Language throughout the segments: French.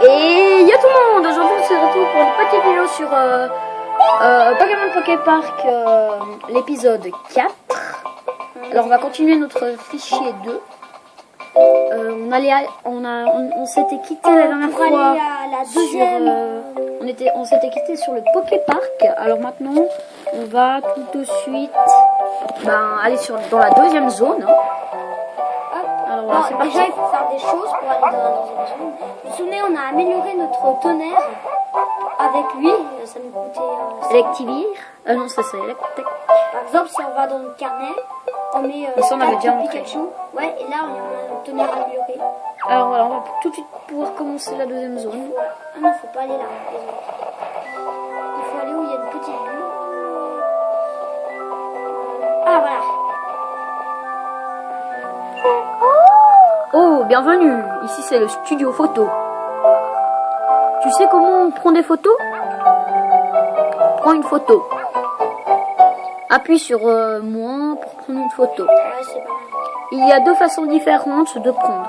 Et yo tout le monde, aujourd'hui on se retrouve pour une petite vidéo sur Pokémon Poké Park, l'épisode 4. Alors on va continuer notre fichier 2. On s'était quitté la dernière fois la deuxième. On s'était quitté sur le Poké Park. Alors maintenant on va tout de suite aller dans la deuxième zone. Alors voilà, c'est parti. Déjà il faut faire des choses pour aller dans la deuxième zone. Vous vous souvenez, on a amélioré notre tonnerre avec lui. Ça nous coûtait Electivire. Non, ça c'est Electek. Par exemple, si on va dans le carnet, on met Et ça, on avait déjà montré. Pikachu. Ouais, et là on a un tonnerre amélioré. Alors voilà, on va tout de suite pouvoir commencer la deuxième zone. Ah non, faut pas aller là. Il faut aller où il y a une petite bulle. Ah voilà. Oh, bienvenue. Ici c'est le studio photo. Tu sais comment on prend des photos? Prends une photo. Appuie sur moins pour prendre une photo. Ouais, c'est pas mal. Il y a deux façons différentes de prendre.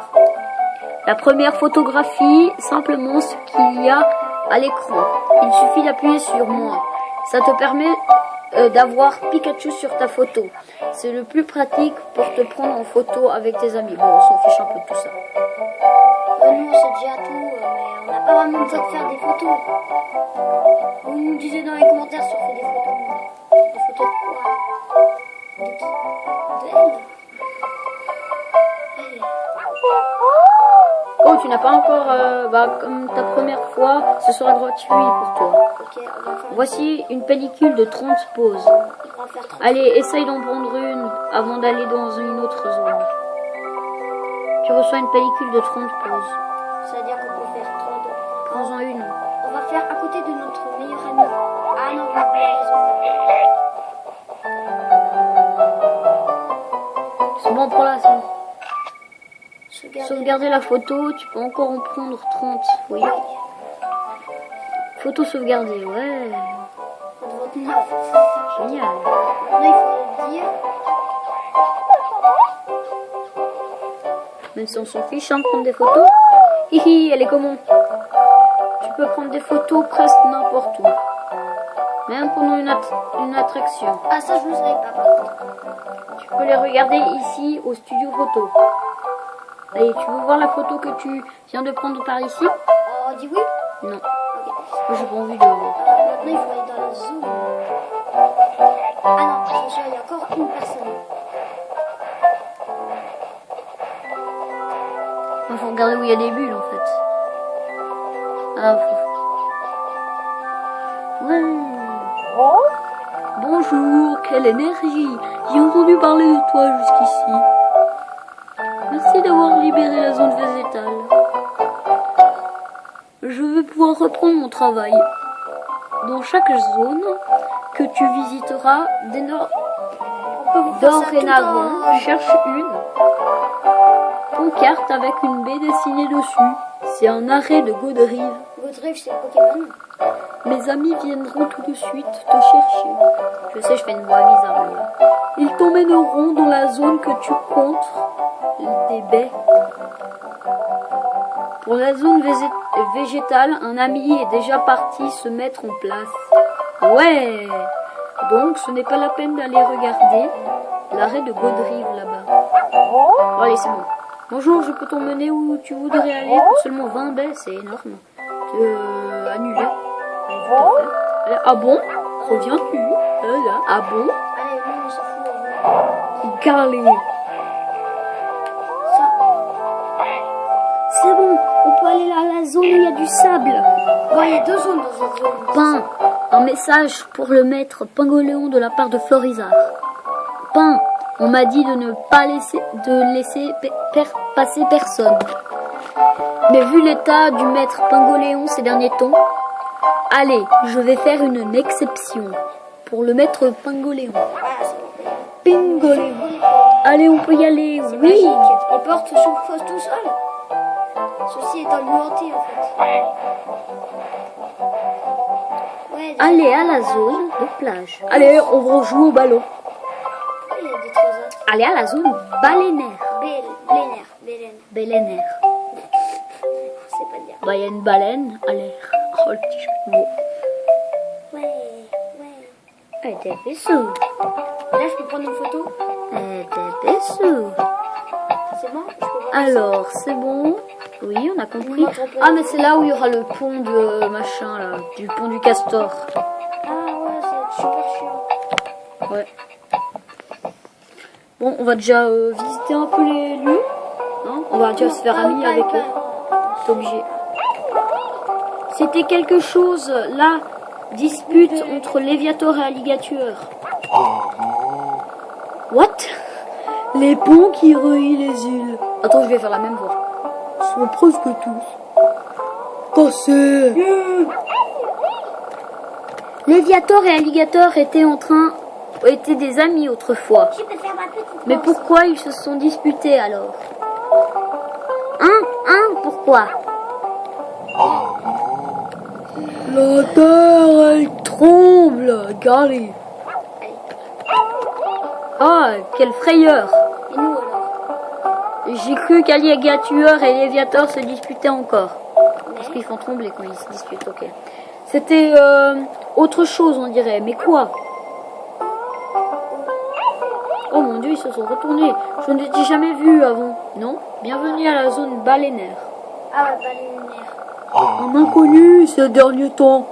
La première photographie, simplement ce qu'il y a à l'écran. Il suffit d'appuyer sur moins. Ça te permet d'avoir Pikachu sur ta photo. C'est le plus pratique pour te prendre en photo avec tes amis. Bon, on s'en fiche un peu de tout ça. Nous, c'est déjà tout, mais on n'a pas vraiment besoin de faire des photos. Vous nous disiez dans les commentaires si on fait des photos. Des photos de quoi? De qui? De elle? Oh, tu n'as pas encore, comme ta première fois, ce sera gratuit pour toi. Ok, on va faire. Voici une pellicule de 30 poses. On va faire 30. Allez, essaye d'en prendre une avant d'aller dans une autre zone. Tu reçois une pellicule de 30 poses. Ça veut dire qu'on peut faire 32. Prends-en une. On va faire à côté de notre meilleur ami. Ah non, on va pas raison. C'est bon, prends-la, c'est bon. Sauvegarder. Sauvegarder la photo, tu peux encore en prendre 30. Oui. Photo sauvegardée, ouais. Votre neuf. Génial. Maintenant, il faut le dire. Même si on s'en fiche, hein, de prendre des photos. Hihi, elle est comment? Tu peux prendre des photos presque n'importe où. Même pendant une attraction. Ah, ça, je ne savais pas, par contre. Tu peux les regarder ici au studio photo. Allez, tu veux voir la photo que tu viens de prendre par ici? On dit oui? Non. Ok. Moi, j'ai pas envie de... Maintenant, il faut aller dans la zone. Ah non, c'est sûr, il y a encore une personne. Il faut regarder où il y a des bulles, en fait. Ah, ouais. Bonjour, quelle énergie. J'ai entendu parler de toi jusqu'ici. Merci d'avoir libéré la zone végétale. Je vais pouvoir reprendre mon travail. Dans chaque zone que tu visiteras, dorénavant, cherche une pancarte avec une baie dessinée dessus. C'est un arrêt de Godrive. Godrive, c'est Pokémon. Mes amis viendront tout de suite te chercher. Je sais, je fais une voix bizarre. Mais... Ils t'emmèneront dans la zone que tu comptes des baies. Pour la zone végétale, un ami est déjà parti se mettre en place. Ouais. Donc, ce n'est pas la peine d'aller regarder l'arrêt de Godrive là-bas. Bon, allez, c'est bon. Bonjour, je peux t'emmener où tu voudrais aller pour seulement 20 baies, c'est énorme. Annuler. Ah bon? Reviens-tu? Ah bon? Allez, nous, on s'en fout. Carlé. Ça. C'est bon, on peut aller à la zone où il y a du sable. Bon, il y a deux zones dans cette zone. Pain, un message pour le maître Pingoléon de la part de Florizard. Pain, on m'a dit de ne pas laisser passer personne. Mais vu l'état du maître Pingoléon ces derniers temps, allez, je vais faire une exception pour le maître Pingoléon. Ah, c'est bon. Pingoléon. Allez, on peut y aller, oui. Magique. Les portes s'ouvrent tout seul. Ceci est un lieu hanté, en fait. Ouais, Allez à la zone de plage. Allez, on va jouer au ballon. il y a des trésors. Allez à la zone balénaire. Bélénaire. Balénaire. C'est pas bien. Bah, il y a une baleine à l'air. Oh, le petit jeu de mots. Ouais. Et des bisous. Là, je peux prendre une photo. Et des bisous. C'est bon? Je peux voir. Alors, c'est bon. Oui, on a compris. Ah, mais c'est là où il y aura le pont de machin, là. Du pont du Castor. Ah ouais, c'est super chiant. Ouais. Bon, on va déjà visiter un peu les lieux. Hein, on va déjà se faire amis avec eux. C'est obligé. C'était quelque chose, là. Dispute entre Léviator et Alligator. What? Les ponts qui relient les îles. Attends, je vais faire la même voix. Sont presque tous cassés. Léviator et Alligator étaient des amis autrefois. Je peux faire ma petite Mais pause. pourquoi ils se sont disputés alors? Pourquoi? La terre, elle tremble, regardez. Ah, quelle frayeur. Et nous alors? J'ai cru qu'Alligator et Léviator se disputaient encore. Parce qu'ils font trembler quand ils se disputent, ok. C'était autre chose, on dirait. Mais quoi? Oh mon dieu, ils se sont retournés. Je ne les ai jamais vus avant. Non? Bienvenue à la zone baleinaire. Ah ouais, baleinière. Un inconnu ces derniers temps.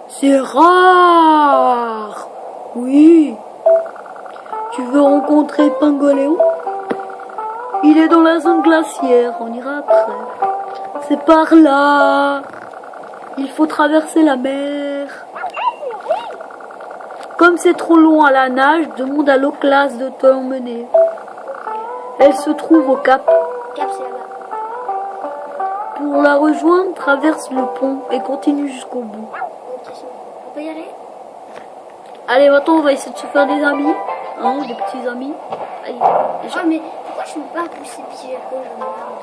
C'est rare. Oui. Tu veux rencontrer Pingoléon? Il est dans la zone glaciaire. On ira après. C'est par là. Il faut traverser la mer. Comme c'est trop long à la nage, demande à l'Oclas de t'emmener. Elle se trouve au cap. Cap, c'est là-bas. Pour la rejoindre, traverse le pont et continue jusqu'au bout. Ok, c'est bon. On peut y aller? Allez, maintenant on va essayer de se faire des amis. Hein, des petits amis. Allez, déjà. Ah, mais pourquoi je ne peux pas pousser Pigeaco? J'en ai marre.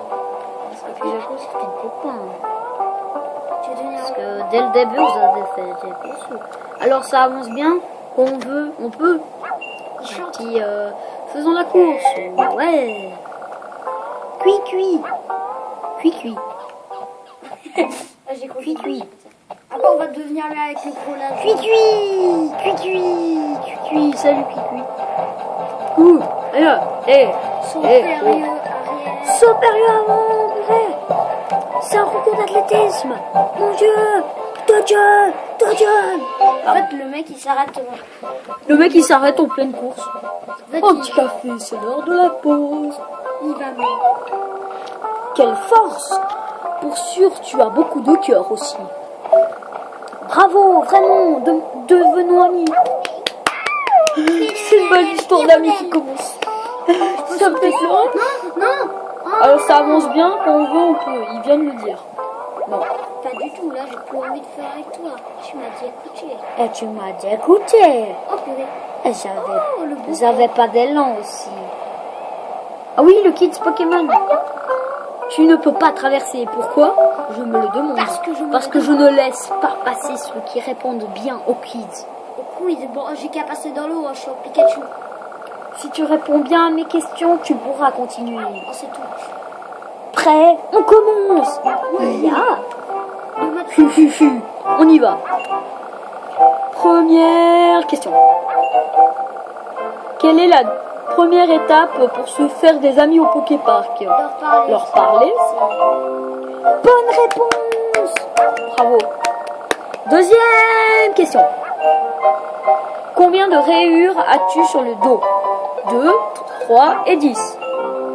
Parce que Pigeaco, c'est ton copain. Tu veux devenir Parce que dès le début, vous avez fait des bisous. Alors ça avance bien. Quand on veut, on peut. Il chante. Puis, faisons la course. Ouais. Cuit. Ah, j'ai compris. Cuit. Après, on va devenir là avec le gros là. Cuit. Salut, cuit. Ouh, et là, Supérieur oh. arrière. Supérieur avant, c'est un concours d'athlétisme. Mon Dieu, Dodge. En fait, le mec il s'arrête. Le mec il s'arrête en pleine course. En fait, Un petit café, c'est l'heure de la pause. il va bien. Quelle force! Pour sûr, tu as beaucoup de cœur aussi. Bravo, vraiment, devenons amis. C'est une bonne histoire d'amis qui commence. Ça me fait peur. Non. Alors ça avance bien, quand on veut, on peut. Il vient de le dire. Non. Pas du tout, là, j'ai plus envie de faire avec toi. Tu m'as dit écouter. Et tu m'as dit écoutez. Oh, purée. Et le beau. j'avais pas d'élan aussi. Ah oui, le Kids Pokémon. Tu ne peux pas traverser. Pourquoi? Je me le demande. Parce que je ne laisse pas passer ceux qui répondent bien aux quiz. Au quiz, bon, j'ai qu'à passer dans l'eau, je suis en Pikachu. Si tu réponds bien à mes questions, tu pourras continuer. Oh, c'est tout. Prêt? On commence. Oui. Ya. On y va. Première question. Quelle est la première étape pour se faire des amis au Poképark? Leur parler. Bonne réponse. Bravo. Deuxième question. Combien de rayures as-tu sur le dos? 2, 3 et 10.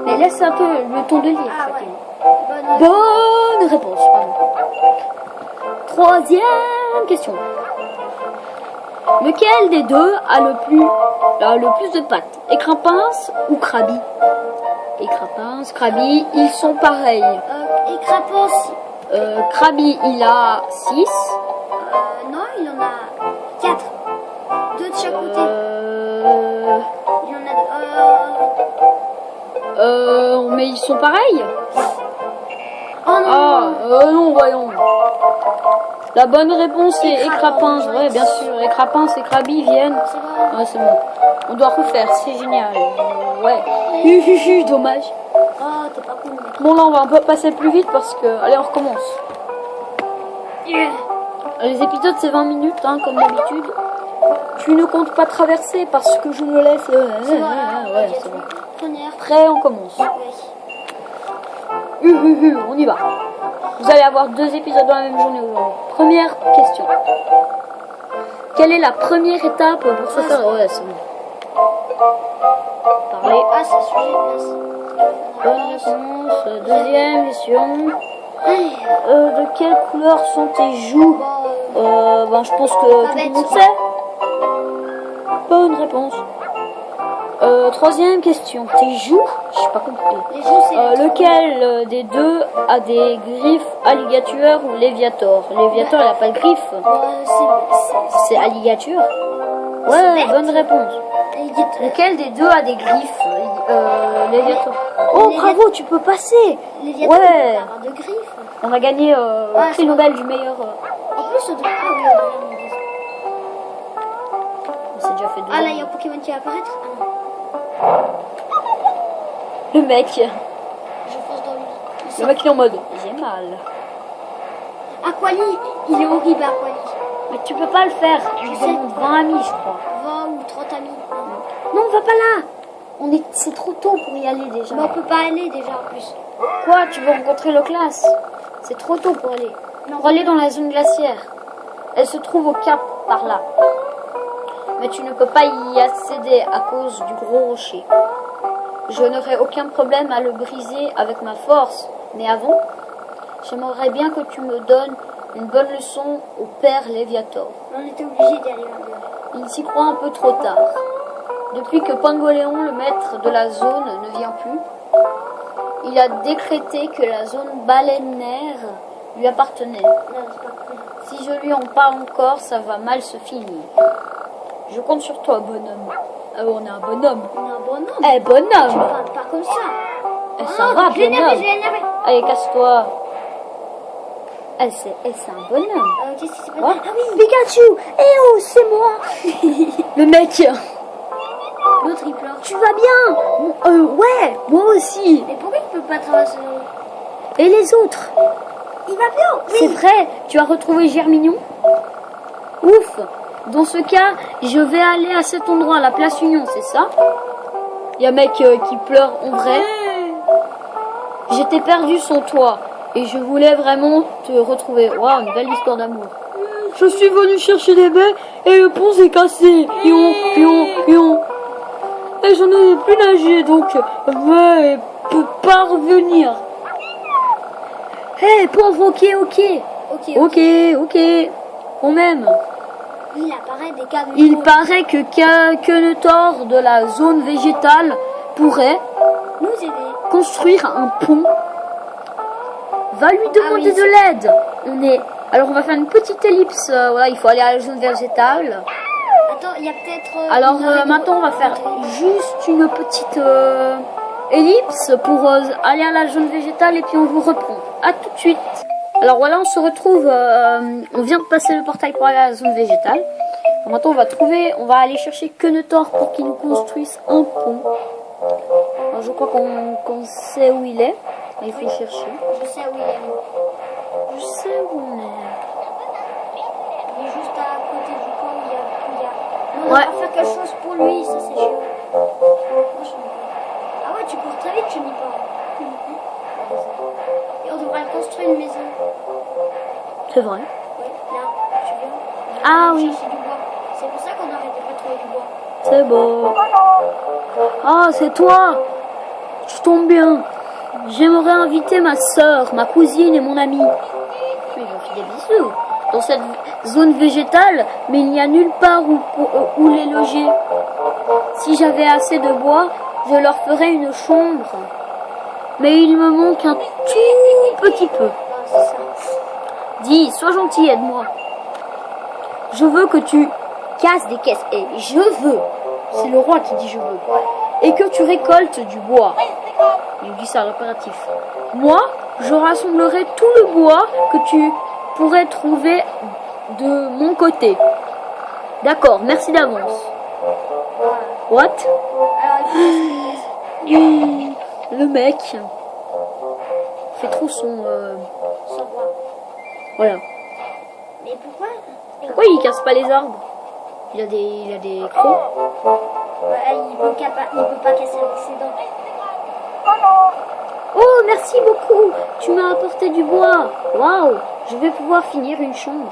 Mais laisse un peu le temps de lire. Ah chacun. ouais. Bonne réponse. Pardon. Troisième question. Lequel des deux a le plus de pattes? Écrapince ou Krabi? Écrapince, Krabi, ils sont pareils. Et Crapos, Krabi, il a 6. non, il en a 4. 2 de chaque côté. Il en a. Mais ils sont pareils? Oh non, Ah, non, voyons. La bonne réponse est Écrapince. Ouais, bien sûr. Écrapince et Krabi viennent. c'est bon. Ouais, c'est bon. On doit refaire, c'est génial. Ouais. Dommage. Ah, t'es pas cool, mec. Bon, là, on va un peu passer plus vite parce que... Allez, on recommence. Yeah. Les épisodes, c'est 20 minutes, hein, comme d'habitude. Tu ne comptes pas traverser parce que je me laisse... C'est bon, ouais, c'est bon. Première. Prêt, on commence. Oui. On y va. Vous allez avoir 2 épisodes dans la même journée aujourd'hui. Première question. Quelle est la première étape pour se faire... Ouais, c'est bon. Parlez. Ah, c'est sujet de place. Bonne réponse. Deuxième question. Allez. De quelle couleur sont tes joues? Ben, je pense que tout le bête. monde sait. Bonne réponse. Troisième question. Tes joues? Je n'ai pas compris. Les joues, c'est Lequel des deux a des griffes, alligator ou léviator? Léviator, il n'a pas de griffes. C'est alligator. Ouais, bête. bonne réponse. Lequel des deux a des griffes? Léviator. Oh, bravo, tu peux passer. Les Ouais. de griffes. On a gagné le prix Nobel du meilleur. En plus, on devrait... Ah oui, On s'est déjà fait 2 Ah là, il y a un Pokémon qui va apparaître. Ah non. Le mec. Je fonce dans lui. Le mec, il est en mode. J'ai mal. Aquali, il est horrible, Aquali. Mais tu peux pas le faire. Il sais. demande 20 amis, je crois. 20 ou 30 amis. Non, on va pas là. C'est trop tôt pour y aller déjà. Mais on peut pas aller déjà en plus. Quoi? Tu veux rencontrer le classe? C'est trop tôt pour aller. Non. Pour aller dans la zone glaciaire. Elle se trouve au cap par là. Mais tu ne peux pas y accéder à cause du gros rocher. Je n'aurai aucun problème à le briser avec ma force. Mais avant, j'aimerais bien que tu me donnes une bonne leçon au père Léviator. On était obligé d'y aller maintenant. Il s'y croit un peu trop tard. Depuis que Pangoléon, le maître de la zone, ne vient plus, il a décrété que la zone baleinaire lui appartenait. Non, c'est pas cool. Si je lui en parle encore, ça va mal se finir. Je compte sur toi, bonhomme. Ah, on est un bonhomme. On est un bonhomme. Eh, Tu bonhomme. parles pas comme ça. Eh, ça va, je l'ai énervé, bonhomme. je l'ai énervé. Allez, casse-toi. Eh, c'est un bonhomme. Qu'est-ce qui s'est passé? Quoi? Ah oui, Pikachu. Eh oh, c'est moi. Le mec. l'autre il pleure. Tu vas bien? Ouais, moi aussi. Mais pourquoi il peut pas traverser l'eau? Et les autres? Il va bien. C'est vrai, tu as retrouvé Germignon? Ouf. Dans ce cas, je vais aller à cet endroit, la place Union, c'est ça? Il y a un mec qui pleure en vrai. J'étais perdu sans toi et je voulais vraiment te retrouver. Waouh, une belle histoire d'amour. Je suis venu chercher des baies et le pont s'est cassé. Et j'en ai plus nager, donc je peux pas revenir. Hé, pauvre, ok. Ok. On m'aime. Il apparaît des cas de Il paraît que Kenetor de la zone végétale pourrait nous aider. construire un pont. Va lui demander oui, de l'aide. Alors on va faire une petite ellipse. Voilà, il faut aller à la zone végétale. Attends, il y a peut-être. Alors maintenant on va faire juste une petite ellipse pour aller à la zone végétale et puis on vous reprend. À tout de suite. Alors voilà, on se retrouve. On vient de passer le portail pour aller à la zone végétale. Alors, maintenant on va aller chercher Kenetor pour qu'il nous construise un pont. Alors, je crois qu'on sait où il est. Il faut chercher. Je sais où il est. Je sais où on est. Il est juste à côté du pont où il y a. On Ouais. va faire quelque chose pour lui, ça c'est chiant. Moi, je n'y pas. Ah ouais, tu cours très vite, tu n'y pas. Et on devrait construire une maison. C'est vrai. Oui, là, tu viens. Ah oui. Chercher du bois. C'est pour ça qu'on n'arrêtait pas de trouver du bois. C'est beau. Ah, c'est toi. Tu tombes bien. J'aimerais inviter ma soeur, ma cousine et mon ami. Oui, je fais des bisous. Dans cette zone végétale, mais il n'y a nulle part où les loger. Si j'avais assez de bois, je leur ferais une chambre. Mais il me manque un tout petit peu. Ah, c'est ça. Dis, sois gentil, aide-moi. Je veux que tu casses des caisses. Et je veux. C'est le roi qui dit je veux. Et que tu récoltes du bois. Il dit ça à l'impératif. Moi, je rassemblerai tout le bois que tu pourrais trouver de mon côté. D'accord, merci d'avance. What? Alors, il faut laisser des caisses. Le mec fait trop son... Sans voir. Voilà. Mais pourquoi? Pourquoi il casse pas les arbres? Il a des crocs. Ouais, il peut pas casser avec ses dents. Oh, merci beaucoup. Tu m'as apporté du bois. Waouh, je vais pouvoir finir une chambre.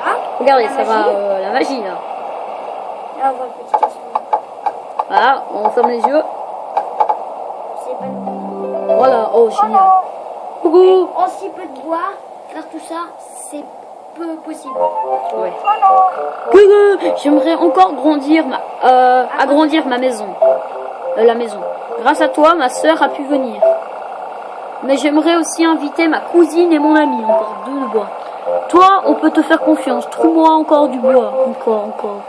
Voilà. Regardez, La ça va, magie. la magie là. Là, on voit le petit casson. Voilà, on ferme les yeux. C'est pas nous. Voilà, oh génial. Coucou. En si peu de bois, faire tout ça, c'est peu possible. Ouais. Coucou. J'aimerais encore agrandir ma maison. La maison. Grâce à toi, ma sœur a pu venir. Mais j'aimerais aussi inviter ma cousine et mon ami. Encore 2 bois. Toi, on peut te faire confiance. Trouve-moi encore du bois. Encore.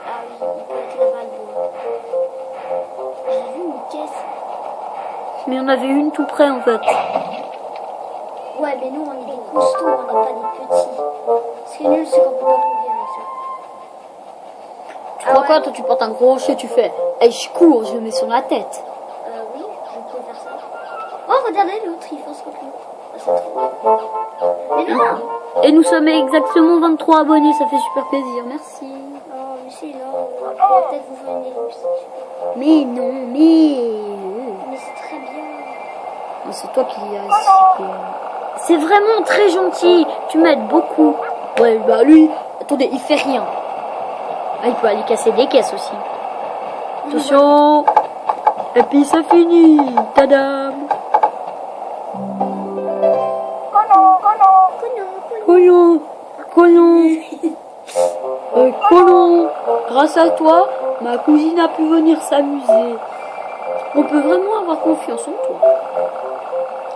Ah oui, il peut être là-bas le bois. J'ai vu une caisse. Mais il y en avait une tout près en fait. Ouais, mais nous, on est des costauds, on n'est pas des petits. Ce qui est nul, c'est qu'on peut pas trouver avec ça. Tu crois quoi, toi tu portes un gros rocher, tu fais hey, je cours, je le mets sur la tête. Oui, je peux faire ça. Oh, regardez, l'autre, il fonce contre nous. Ah, c'est trop bien. Mais non! Et nous sommes exactement 23 abonnés, ça fait super plaisir, merci. Oh, mais c'est là. On va peut-être vous faire une ellipse. Mais non, Mais c'est très bien. c'est toi qui... C'est vraiment très gentil, tu m'aides beaucoup. Ouais, bah lui, attendez, il fait rien. Ah, il peut aller casser des caisses aussi. Attention. Et puis ça finit. Tadam. Colon. Grâce à toi, ma cousine a pu venir s'amuser. On peut vraiment avoir confiance en toi.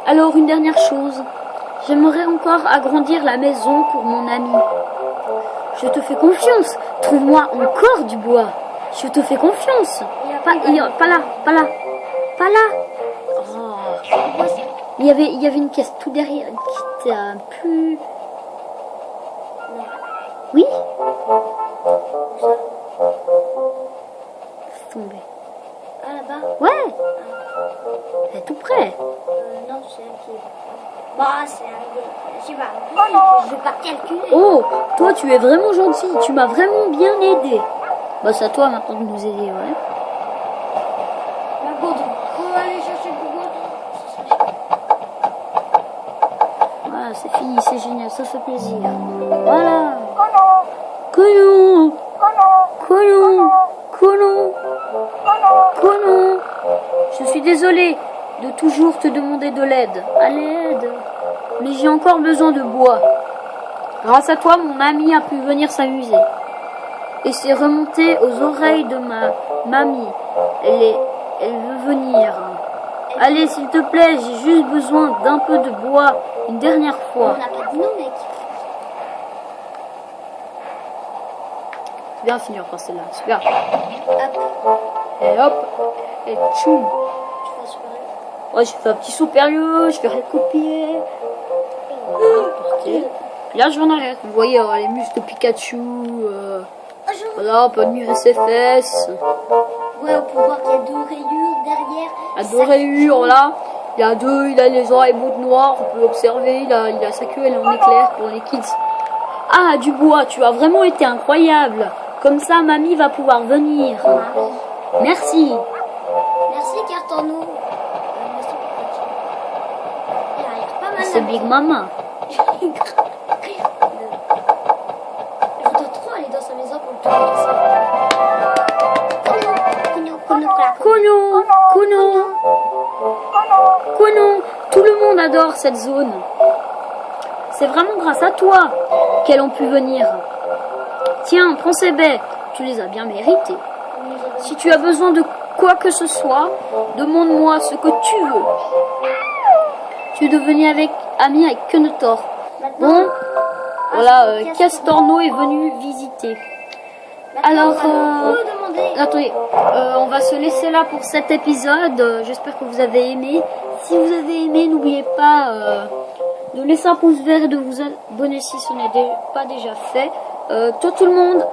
Alors, une dernière chose. J'aimerais encore agrandir la maison pour mon ami. Je te fais confiance. Trouve-moi encore du bois. Je te fais confiance. Pas là. Oh. Il y avait une caisse tout derrière qui était plus... Oui. C'est tombé. Ah, là-bas? Ouais. Elle est tout près. Non, c'est un qui est... Bah, c'est un... Je sais pas. Je vais pas calculer. Oh, toi tu es vraiment gentil. Tu m'as vraiment bien aidé. Bah c'est à toi maintenant de nous aider, ouais. La gourde. On va aller chercher le bois. Voilà, c'est fini, c'est génial, ça fait plaisir. Voilà. Colon. Je suis désolée de toujours te demander de l'aide. À l'aide. Mais j'ai encore besoin de bois. Grâce à toi, mon ami a pu venir s'amuser. Et c'est remonté aux oreilles de ma mamie. Elle veut venir. Allez, s'il te plaît, j'ai juste besoin d'un peu de bois. Une dernière On fois. n'a pas dit non, mec. C'est bien finir par celle-là. Super. Hop. Et hop. Et tchoum. Tu vas super bien. Ouais, je fais un petit saut périlleux. Je fais recopier. Porter. Là, je vais en arrière. Vous voyez les muscles de Pikachu. Voilà, on peut admirer ses fesses. Ouais, on peut voir qu'il y a 2 rayures derrière. Il y a 2 rayures, là. Il a les oreilles bouts noires. On peut observer. Il a sa queue, elle est en éclair pour les kids. Ah, du bois. Tu as vraiment été incroyable. Comme ça, mamie va pouvoir venir. Merci. Merci, Cartonou. Merci pour ça. Il arrive pas mal. C'est Big Mama. Je voudrais trop aller dans sa maison pour le Kono. Tout le monde adore cette zone. C'est vraiment grâce à toi qu'elles ont pu venir. Tiens, prends ces baies. Tu les as bien méritées. Si tu as besoin de quoi que ce soit, demande-moi ce que tu veux. Tu es devenu ami avec Kenotor. Bon, voilà, Castorno est venu visiter. Alors, attendez, on va se laisser là pour cet épisode. J'espère que vous avez aimé. Si vous avez aimé, n'oubliez pas de laisser un pouce vert et de vous abonner si ce n'est pas déjà fait. Tout le monde,